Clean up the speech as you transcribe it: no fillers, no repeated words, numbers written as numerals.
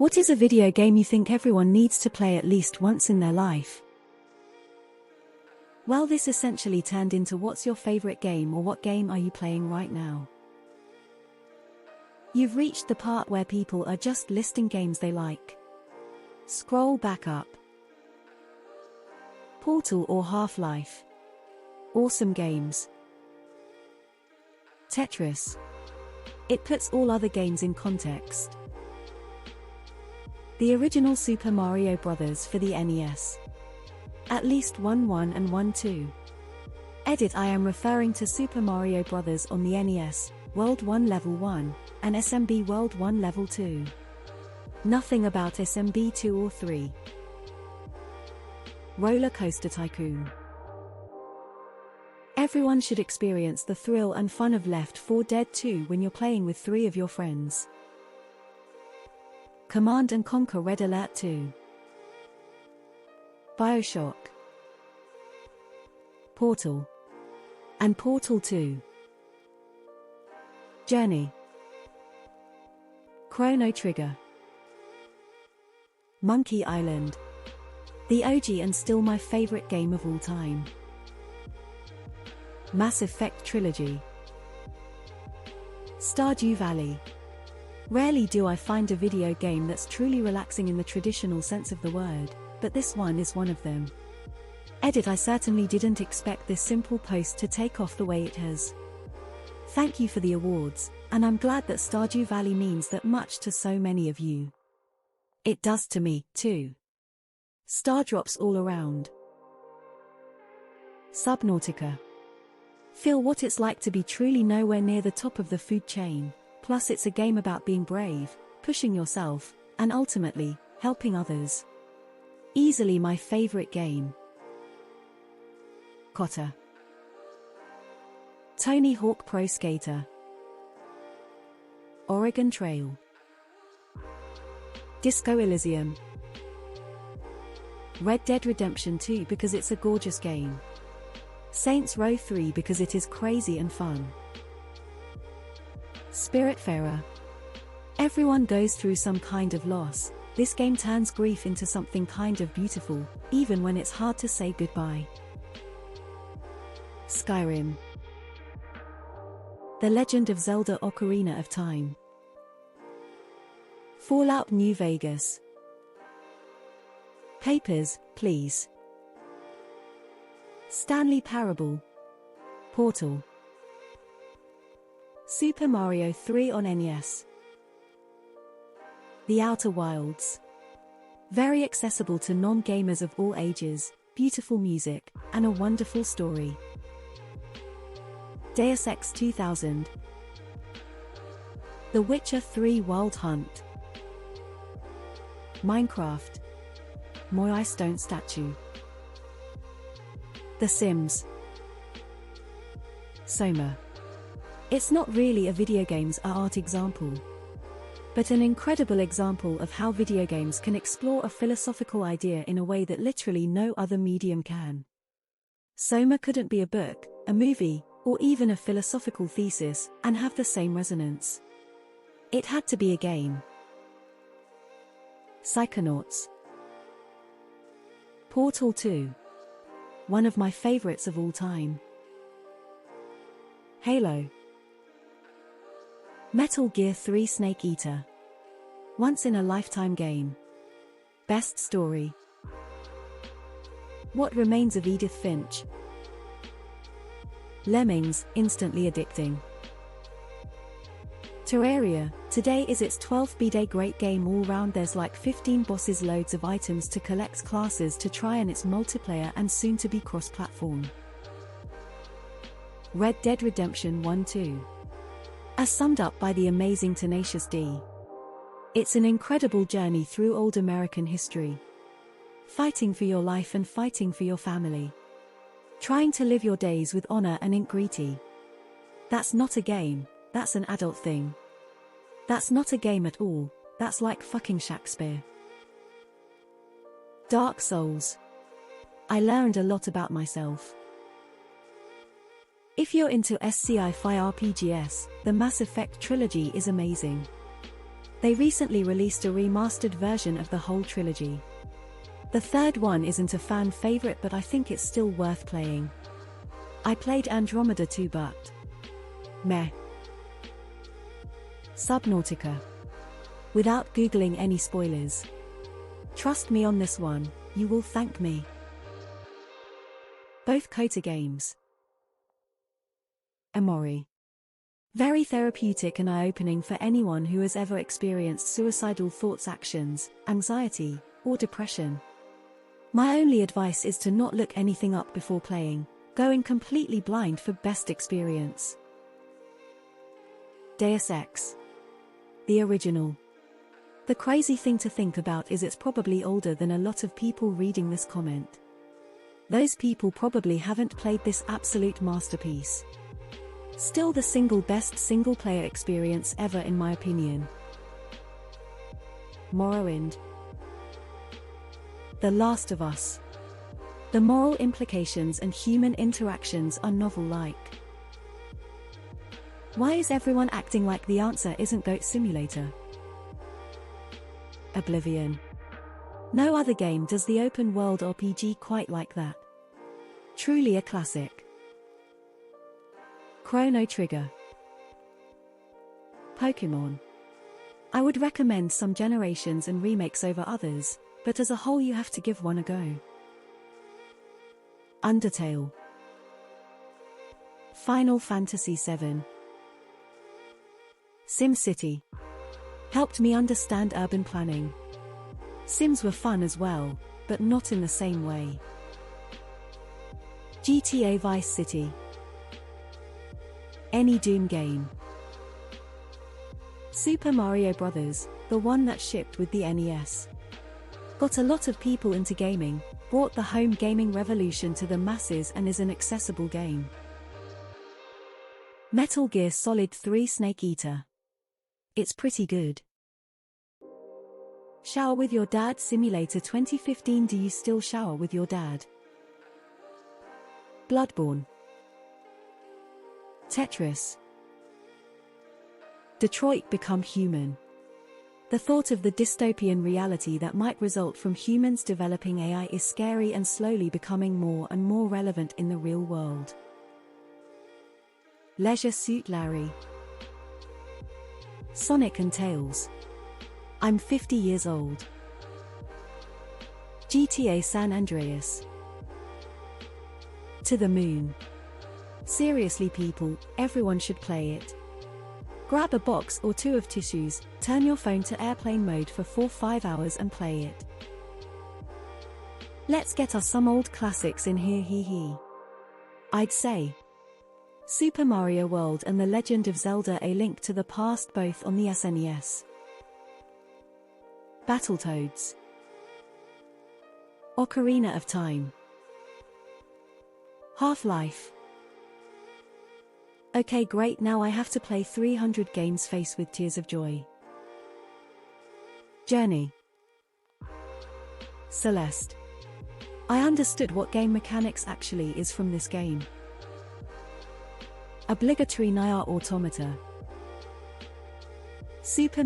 What is a video game you think everyone needs to play at least once in their life? Well, this essentially turned into what's your favorite game or what game are you playing right now? You've reached the part where people are just listing games they like. Scroll back up. Portal or Half-Life. Awesome games. Tetris. It puts all other games in context. The original Super Mario Bros. For the NES. At least 1 and 1 2. Edit: I am referring to Super Mario Bros. On the NES, World 1 Level 1, and SMB World 1 Level 2. Nothing about SMB 2 or 3. Roller Coaster Tycoon. Everyone should experience the thrill and fun of Left 4 Dead 2 when you're playing with 3 of your friends. Command & Conquer Red Alert 2. BioShock. Portal. And Portal 2. Journey. Chrono Trigger. Monkey Island. The OG and still my favorite game of all time. Mass Effect Trilogy. Stardew Valley. Rarely do I find a video game that's truly relaxing in the traditional sense of the word, but this one is one of them. Edit: I certainly didn't expect this simple post to take off the way it has. Thank you for the awards, and I'm glad that Stardew Valley means that much to so many of you. It does to me, too. Star drops all around. Subnautica. Feel what it's like to be truly nowhere near the top of the food chain, plus it's a game about being brave, pushing yourself, and ultimately, helping others. Easily my favorite game. Cotter. Tony Hawk Pro Skater. Oregon Trail. Disco Elysium. Red Dead Redemption 2 because it's a gorgeous game. Saints Row 3 because it is crazy and fun. Spiritfarer. Everyone goes through some kind of loss. This game turns grief into something kind of beautiful, even when it's hard to say goodbye. Skyrim. The Legend of Zelda: Ocarina of Time. Fallout New Vegas. Papers, Please. Stanley Parable. Portal. Super Mario 3 on NES. The Outer Wilds. Very accessible to non-gamers of all ages, beautiful music, and a wonderful story. Deus Ex 2000. The Witcher 3 Wild Hunt. Minecraft. Moai Stone Statue. The Sims. Soma. It's not really a video games art example, but an incredible example of how video games can explore a philosophical idea in a way that literally no other medium can. Soma couldn't be a book, a movie, or even a philosophical thesis, and have the same resonance. It had to be a game. Psychonauts. Portal 2. One of my favorites of all time. Halo. Metal Gear 3 Snake Eater. Once in a lifetime game. Best story. What Remains of Edith Finch. Lemmings, instantly addicting. Terraria, today is its 12th B-Day. Great game all round. There's like 15 bosses, loads of items to collect, classes to try, and it's multiplayer and soon to be cross-platform. Red Dead Redemption 1 2. As summed up by the amazing Tenacious D. It's an incredible journey through old American history. Fighting for your life and fighting for your family. Trying to live your days with honor and integrity. That's not a game, that's an adult thing. That's not a game at all, that's like fucking Shakespeare. Dark Souls. I learned a lot about myself. If you're into sci-fi RPGs, the Mass Effect trilogy is amazing. They recently released a remastered version of the whole trilogy. The third one isn't a fan favorite, but I think it's still worth playing. I played Andromeda 2 but meh. Subnautica. Without googling any spoilers. Trust me on this one, you will thank me. Both Kota games. Amori. Very therapeutic and eye-opening for anyone who has ever experienced suicidal thoughts, actions, anxiety, or depression. My only advice is to not look anything up before playing, going completely blind for best experience. Deus Ex. The original. The crazy thing to think about is it's probably older than a lot of people reading this comment. Those people probably haven't played this absolute masterpiece. Still the single best single-player experience ever in my opinion. Morrowind. The Last of Us. The moral implications and human interactions are novel-like. Why is everyone acting like the answer isn't Goat Simulator? Oblivion. No other game does the open-world RPG quite like that. Truly a classic. Chrono Trigger. Pokemon. I would recommend some generations and remakes over others, but as a whole you have to give one a go. Undertale. Final Fantasy VII. SimCity. Helped me understand urban planning. Sims were fun as well, but not in the same way. GTA Vice City. Any Doom game. Super Mario Bros., the one that shipped with the NES. Got a lot of people into gaming, brought the home gaming revolution to the masses and is an accessible game. Metal Gear Solid 3 Snake Eater. It's pretty good. Shower with Your Dad Simulator 2015. Do you still shower with your dad? Bloodborne. Tetris. Detroit Become Human. The thought of the dystopian reality that might result from humans developing AI is scary and slowly becoming more and more relevant in the real world. Leisure Suit Larry. Sonic and Tails. I'm 50 years old. GTA San Andreas. To the Moon. Seriously people, everyone should play it. Grab a box or two of tissues, turn your phone to airplane mode for 4-5 hours and play it. Let's get us some old classics in here hee. I'd say Super Mario World and The Legend of Zelda: A Link to the Past, both on the SNES. Battletoads. Ocarina of Time. Half-Life. Okay great, now I have to play 300 games faced with tears of joy. Journey. Celeste. I understood what game mechanics actually is from this game. Obligatory Nier Automata. Super